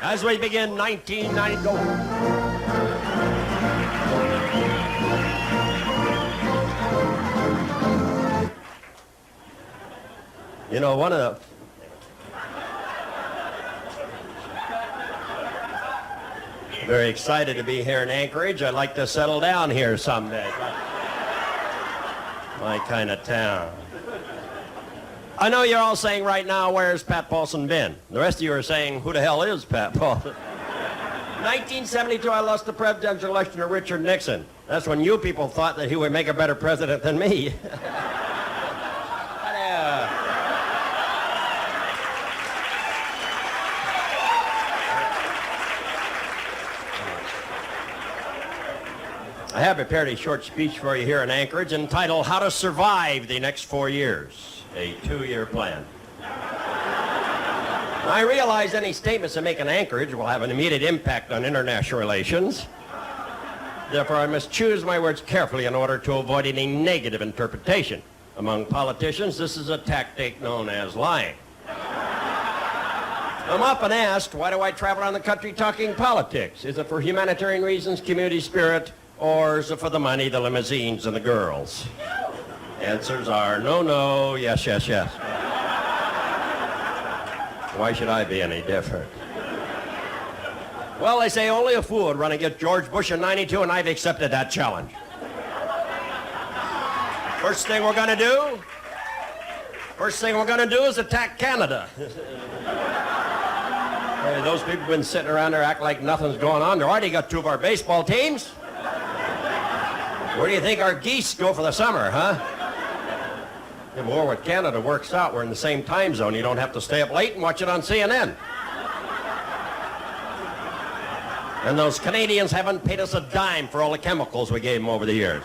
as we begin 1990. Go. You know, one of the... Very excited to be here in Anchorage. I'd like to settle down here someday. My kind of town. I know you're all saying right now, where's Pat Paulson been? The rest of you are saying, who the hell is Pat Paulson? 1972, I lost the presidential election to Richard Nixon. That's when you people thought that he would make a better president than me. I have prepared a short speech for you here in Anchorage entitled, How to Survive the Next 4 Years, a 2-year plan. I realize any statements I make in Anchorage will have an immediate impact on international relations. Therefore, I must choose my words carefully in order to avoid any negative interpretation. Among politicians, this is a tactic known as lying. I'm often asked, why do I travel around the country talking politics? Is it for humanitarian reasons, community spirit, or is it for the money, the limousines, and the girls? Answers are no, no, yes, yes, yes. Why should I be any different? Well, they say only a fool would run against George Bush in '92, and I've accepted that challenge. First thing we're going to do is attack Canada. Hey, those people have been sitting around there acting like nothing's going on. They already got 2 of our baseball teams. Where do you think our geese go for the summer, huh? The war with Canada works out. We're in the same time zone. You don't have to stay up late and watch it on CNN. And those Canadians haven't paid us a dime for all the chemicals we gave them over the years.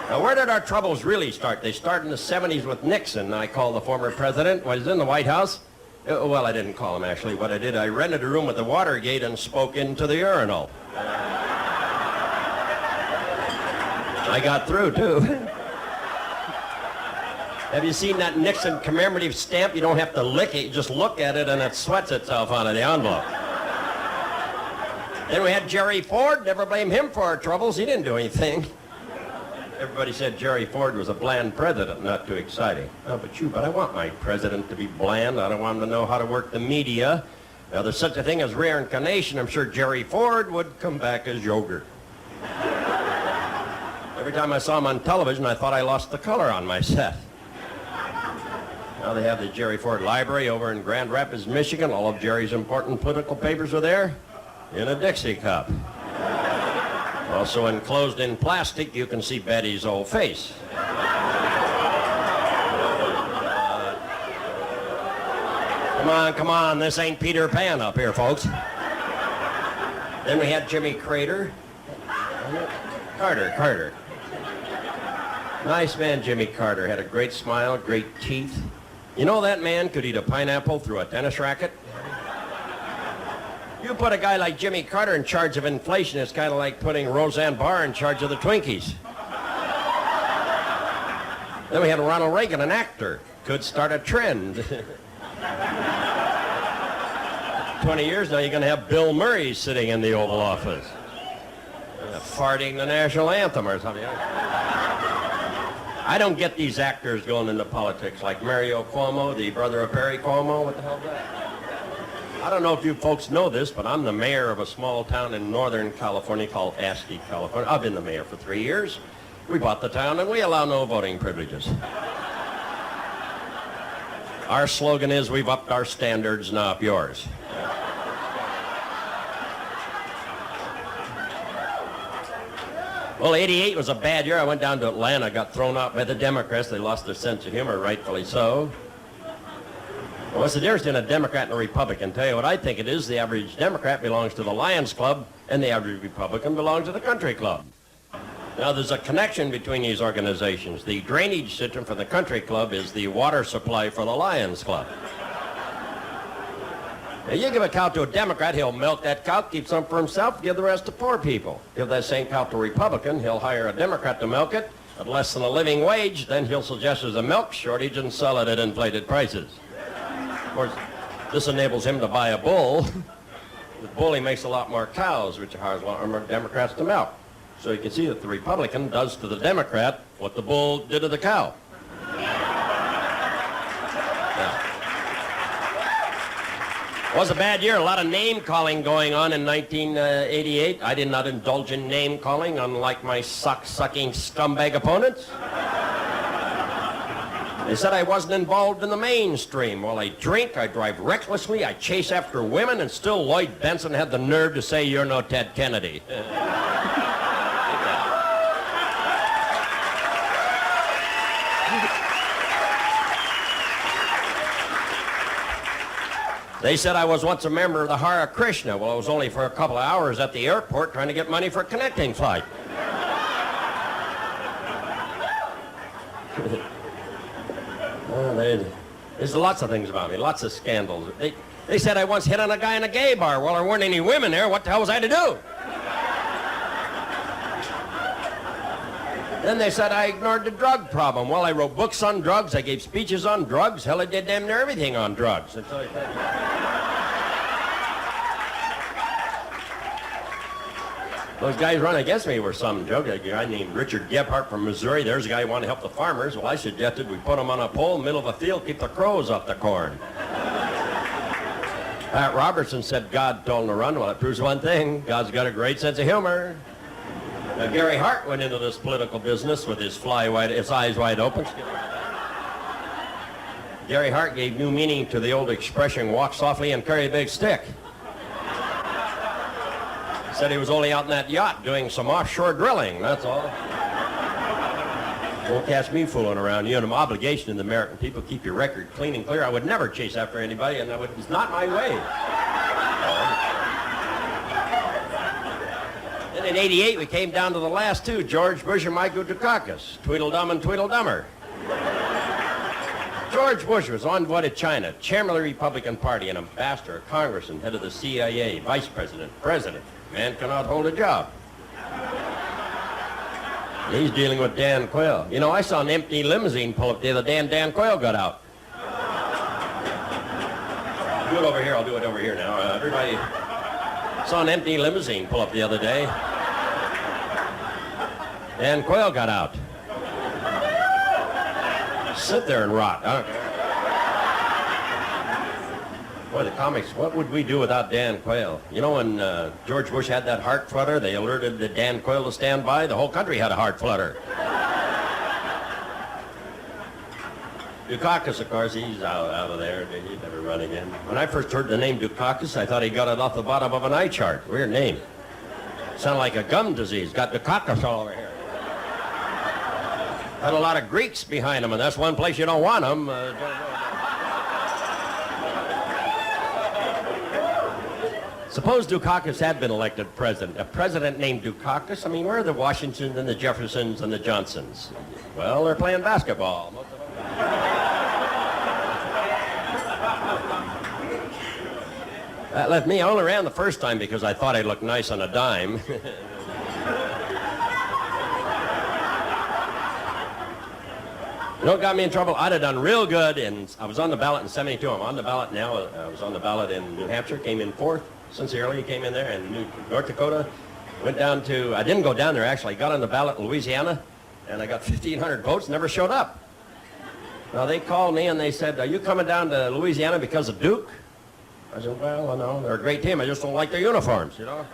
Now, where did our troubles really start? They started in the 70s with Nixon. I called the former president. Was in the White House. Well, I didn't call him, actually. What I did, I rented a room at the Watergate and spoke into the urinal. I got through, too. Have you seen that Nixon commemorative stamp? You don't have to lick it. You just look at it, and it sweats itself onto the envelope. Then we had Jerry Ford. Never blame him for our troubles. He didn't do anything. Everybody said Jerry Ford was a bland president, not too exciting. Oh, but I want my president to be bland. I don't want him to know how to work the media. Now, there's such a thing as reincarnation. I'm sure Jerry Ford would come back as yogurt. Every time I saw him on television, I thought I lost the color on my set. Now they have the Jerry Ford Library over in Grand Rapids, Michigan. All of Jerry's important political papers are there in a Dixie cup. Also enclosed in plastic, you can see Betty's old face. Come on, this ain't Peter Pan up here, folks. Then we had Jimmy Carter. Nice man, Jimmy Carter. Had a great smile, great teeth. You know that man could eat a pineapple through a tennis racket? You put a guy like Jimmy Carter in charge of inflation, it's kind of like putting Roseanne Barr in charge of the Twinkies. Then we had Ronald Reagan, an actor. Could start a trend. 20 years now, you're going to have Bill Murray sitting in the Oval Office. Farting the national anthem or something. I don't get these actors going into politics like Mario Cuomo, the brother of Barry Cuomo. What the hell is that? I don't know if you folks know this, but I'm the mayor of a small town in Northern California called Asti, California. I've been the mayor for 3 years. We bought the town and we allow no voting privileges. Our slogan is, we've upped our standards, now up yours. Well, '88 was a bad year. I went down to Atlanta, got thrown out by the Democrats. They lost their sense of humor, rightfully so. Well, what's the difference in a Democrat and a Republican? Tell you what I think it is. The average Democrat belongs to the Lions Club, and the average Republican belongs to the Country Club. Now, there's a connection between these organizations. The drainage system for the Country Club is the water supply for the Lions Club. Now, you give a cow to a Democrat, he'll milk that cow, keep some for himself, give the rest to poor people. Give that same cow to a Republican, he'll hire a Democrat to milk it at less than a living wage, then he'll suggest there's a milk shortage and sell it at inflated prices. Of This enables him to buy a bull. The bull, he makes a lot more cows, which hires a lot more Democrats to milk. So you can see that the Republican does to the Democrat what the bull did to the cow. It was a bad year. A lot of name-calling going on in 1988. I did not indulge in name-calling, unlike my sock-sucking scumbag opponents. They said I wasn't involved in the mainstream. Well, I drink, I drive recklessly, I chase after women, and still Lloyd Benson had the nerve to say you're no Ted Kennedy. They said I was once a member of the Hare Krishna. Well, it was only for a couple of hours at the airport trying to get money for a connecting flight. There's lots of things about me, lots of scandals. They said I once hit on a guy in a gay bar. Well, there weren't any women there. What the hell was I to do? Then they said I ignored the drug problem. Well, I wrote books on drugs. I gave speeches on drugs. Hell, I did damn near everything on drugs. Those guys running against me were some joke. A guy named Richard Gebhardt from Missouri. There's a guy who wanted to help the farmers. Well, I suggested we put him on a pole in the middle of a field, keep the crows off the corn. Pat Robertson said God told him to run. Well, it proves one thing. God's got a great sense of humor. Now, Gary Hart went into this political business with his eyes wide open. Gary Hart gave new meaning to the old expression, walk softly and carry a big stick. He said he was only out in that yacht doing some offshore drilling, that's all. Won't catch me fooling around. You have an obligation in the American people, keep your record clean and clear. I would never chase after anybody, and it's not my way. Then in '88, we came down to the last two, George Bush and Michael Dukakis, Tweedledum and Tweedledummer. George Bush was envoy to China, chairman of the Republican Party, an ambassador, a congressman, head of the CIA, vice president, president. Man cannot hold a job. He's dealing with Dan Quayle. You know, I saw an empty limousine pull up the other day and Dan Quayle got out. Do it over here. I'll do it over here now. Everybody saw an empty limousine pull up the other day. Dan Quayle got out. Sit there and rot. I don't care. Boy, the comics, what would we do without Dan Quayle? You know, when George Bush had that heart flutter, they alerted Dan Quayle to stand by. The whole country had a heart flutter. Dukakis, of course, he's out of there. He'd never run again. When I first heard the name Dukakis, I thought he got it off the bottom of an eye chart. Weird name. Sounded like a gum disease. Got Dukakis all over here. Had a lot of Greeks behind him, and that's one place you don't want them. Suppose Dukakis had been elected president. A president named Dukakis? I mean, where are the Washingtons and the Jeffersons and the Johnsons? Well, they're playing basketball. Most of them. That left me. I only ran the first time because I thought I looked nice on a dime. You know what got me in trouble? I'd have done real good, and I was on the ballot in '72. I'm on the ballot now. I was on the ballot in New Hampshire, came in fourth. Sincerely, came in there, and North Dakota. Went down to, I didn't go down there actually. I got on the ballot in Louisiana, and I got 1,500 votes, never showed up. Now, they called me and they said, are you coming down to Louisiana because of Duke? I said, well, no, they're a great team. I just don't like their uniforms, you know.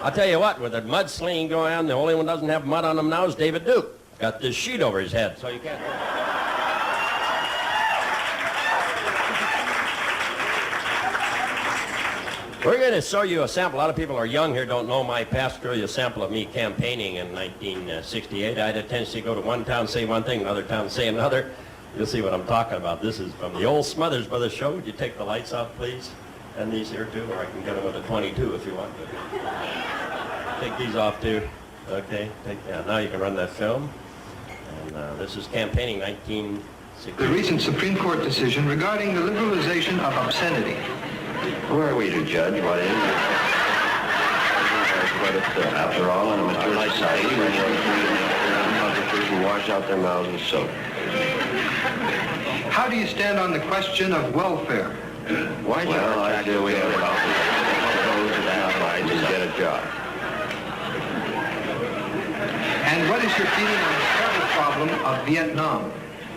I'll tell you what, with the mudslinging going on, the only one who doesn't have mud on him now is David Duke. Got this sheet over his head, so you can't. We're going to show you a sample. A lot of people are young here, don't know my past. Show you a sample of me campaigning in 1968. I had a tendency to go to one town, say one thing, another town, say another. You'll see what I'm talking about. This is from the old Smothers Brothers show. Would you take the lights off, please? And these here, too, or I can get them with a 22 if you want. Take these off, too. Okay, now you can run that film. And this is campaigning 1968. The recent Supreme Court decision regarding the liberalization of obscenity. Who are we to judge what is? After all, in a mature society, when young people who wash out their mouths with soap. How do you stand on the question of welfare? Why do I feel we have about those that outside to get a job? And what is your feeling on the travel problem of Vietnam?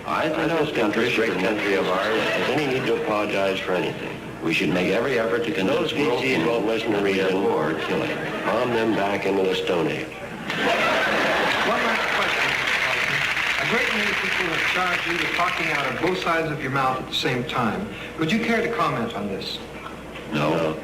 I think this country, great country of ours, has any need to apologize for anything. We should make every effort to convince species won't listen to reason or killing. Palm them back into the Stone Age. One last question, Paulson. A great many people have charged you with talking out of both sides of your mouth at the same time. Would you care to comment on this? No.